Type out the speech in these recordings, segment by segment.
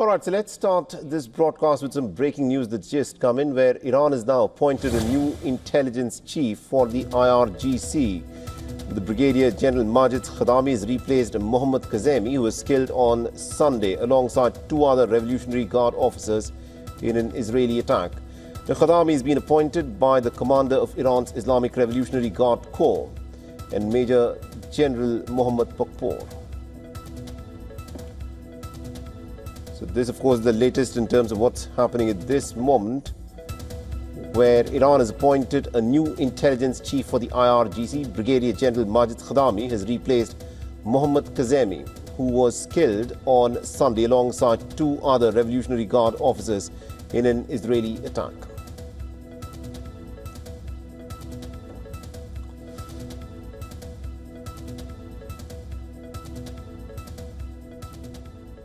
All right, so let's start this broadcast with some breaking news that's just come in, where Iran has now appointed a new intelligence chief for the IRGC. The Brigadier General Majid Khadami has replaced Mohammad Khadami, who was killed on Sunday alongside two other Revolutionary Guard officers in an Israeli attack. Now, Khadami has been appointed by the commander of Iran's Islamic Revolutionary Guards Corps and Major General Mohammad Pakpour. So this, of course, is the latest in terms of what's happening at this moment, where Iran has appointed a new intelligence chief for the IRGC. Brigadier General Majid Khadami has replaced Mohammad Khadami, who was killed on Sunday alongside two other Revolutionary Guard officers in an Israeli attack.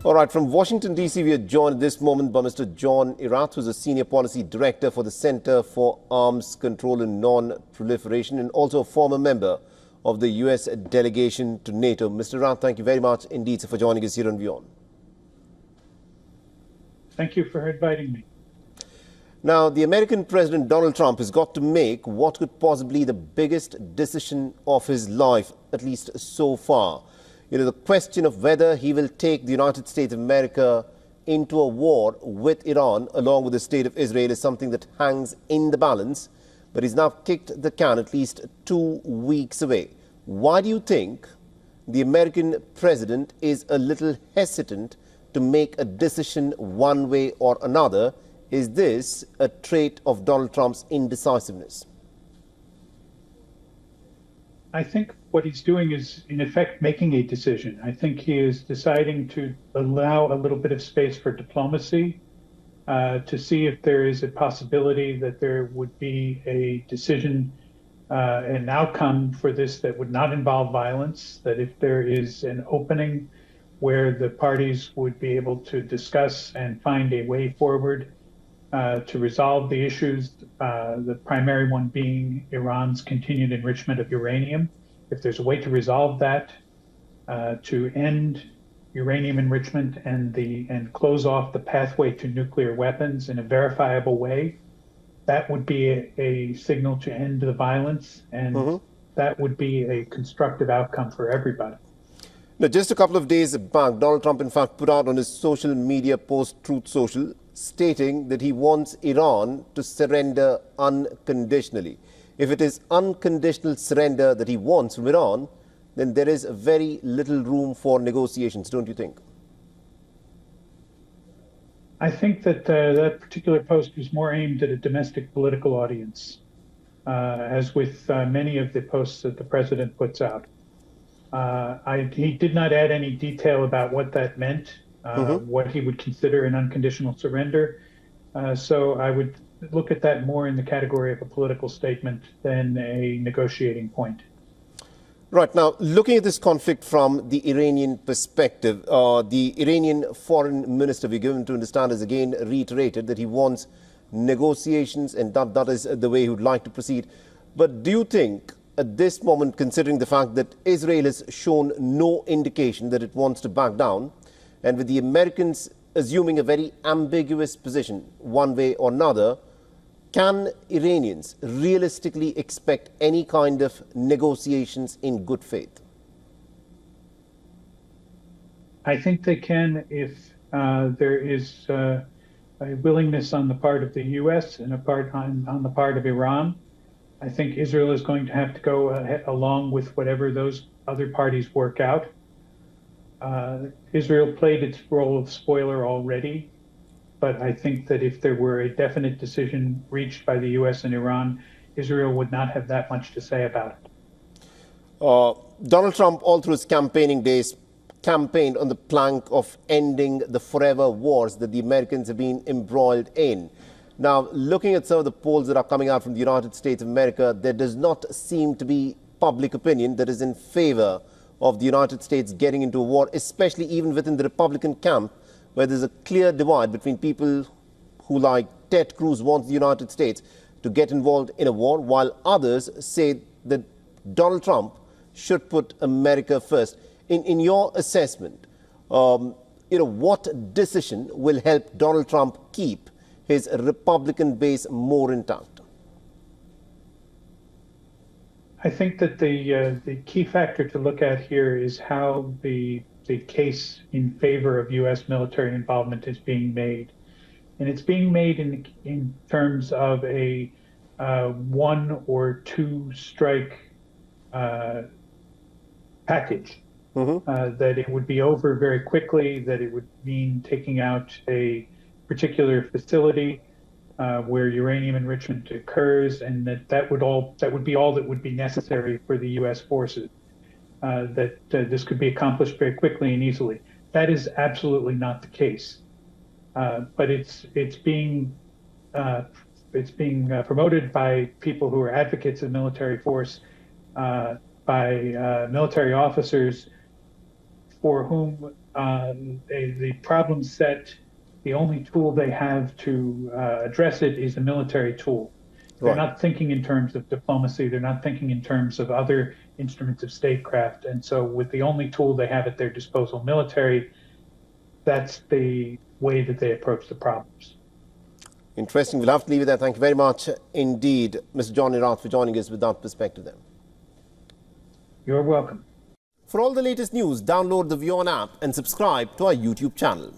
All right, from Washington, D.C., we are joined at this moment by Mr. John Erath, who is a Senior Policy Director for the Center for Arms Control and Non-Proliferation and also a former member of the U.S. delegation to NATO. Mr. Erath, thank you very much indeed for joining us here on WION. Thank you for inviting me. Now, the American President Donald Trump has got to make what could possibly be the biggest decision of his life, at least so far. The question of whether he will take the United States of America into a war with Iran along with the state of Israel is something that hangs in the balance, but he's now kicked the can at least 2 weeks away. Why do you think the American president is a little hesitant to make a decision one way or another? Is this a trait of Donald Trump's indecisiveness? I think what he's doing is, in effect, making a decision. I think he is deciding to allow a little bit of space for diplomacy, to see if there is a possibility that there would be a decision, an outcome for this that would not involve violence, that if there is an opening where the parties would be able to discuss and find a way forward to resolve the issues, the primary one being Iran's continued enrichment of uranium. If there's a way to resolve that, to end uranium enrichment and close off the pathway to nuclear weapons in a verifiable way, that would be a signal to end the violence, and that would be a constructive outcome for everybody. Now, just a couple of days back, Donald Trump, in fact, put out on his social media post, Truth Social, stating that he wants Iran to surrender unconditionally. If it is unconditional surrender that he wants from Iran, then there is very little room for negotiations, don't you think? I think that that particular post was more aimed at a domestic political audience, as with many of the posts that the president puts out. He did not add any detail about what that meant, what he would consider an unconditional surrender. So I would look at that more in the category of a political statement than a negotiating point. Right. Now, looking at this conflict from the Iranian perspective, the Iranian foreign minister, we're given to understand, has again reiterated that he wants negotiations and that is the way he would like to proceed. But do you think at this moment, considering the fact that Israel has shown no indication that it wants to back down, and with the Americans assuming a very ambiguous position one way or another, can Iranians realistically expect any kind of negotiations in good faith? I think they can if there is a willingness on the part of the U.S. and on the part of Iran. I think Israel is going to have to go along with whatever those other parties work out. Israel played its role of spoiler already, but I think that if there were a definite decision reached by the U.S. and Iran, Israel would not have that much to say about it. Donald Trump, all through his campaigning days, campaigned on the plank of ending the forever wars that the Americans have been embroiled in. Now, looking at some of the polls that are coming out from the United States of America, there does not seem to be public opinion that is in favor of the United States getting into a war, especially even within the Republican camp, where there's a clear divide between people who, like Ted Cruz, wants the United States to get involved in a war, while others say that Donald Trump should put America first. In your assessment, what decision will help Donald Trump keep his Republican base more intact? I think that the key factor to look at here is how the case in favor of U.S. military involvement is being made. And it's being made in terms of a 1 or 2 strike package, that it would be over very quickly, that it would mean taking out a particular facility where uranium enrichment occurs, and that would be all that would be necessary for the U.S. forces. That this could be accomplished very quickly and easily. That is absolutely not the case. But it's being promoted by people who are advocates of military force, by military officers for whom the problem set, the only tool they have to address it is a military tool. They're not thinking in terms of diplomacy. They're not thinking in terms of other instruments of statecraft. And so with the only tool they have at their disposal, military, that's the way that they approach the problems. Interesting. We'll have to leave it there. Thank you very much indeed, Mr. John Irath, for joining us with that perspective there. You're welcome. For all the latest news, download the WION app and subscribe to our YouTube channel.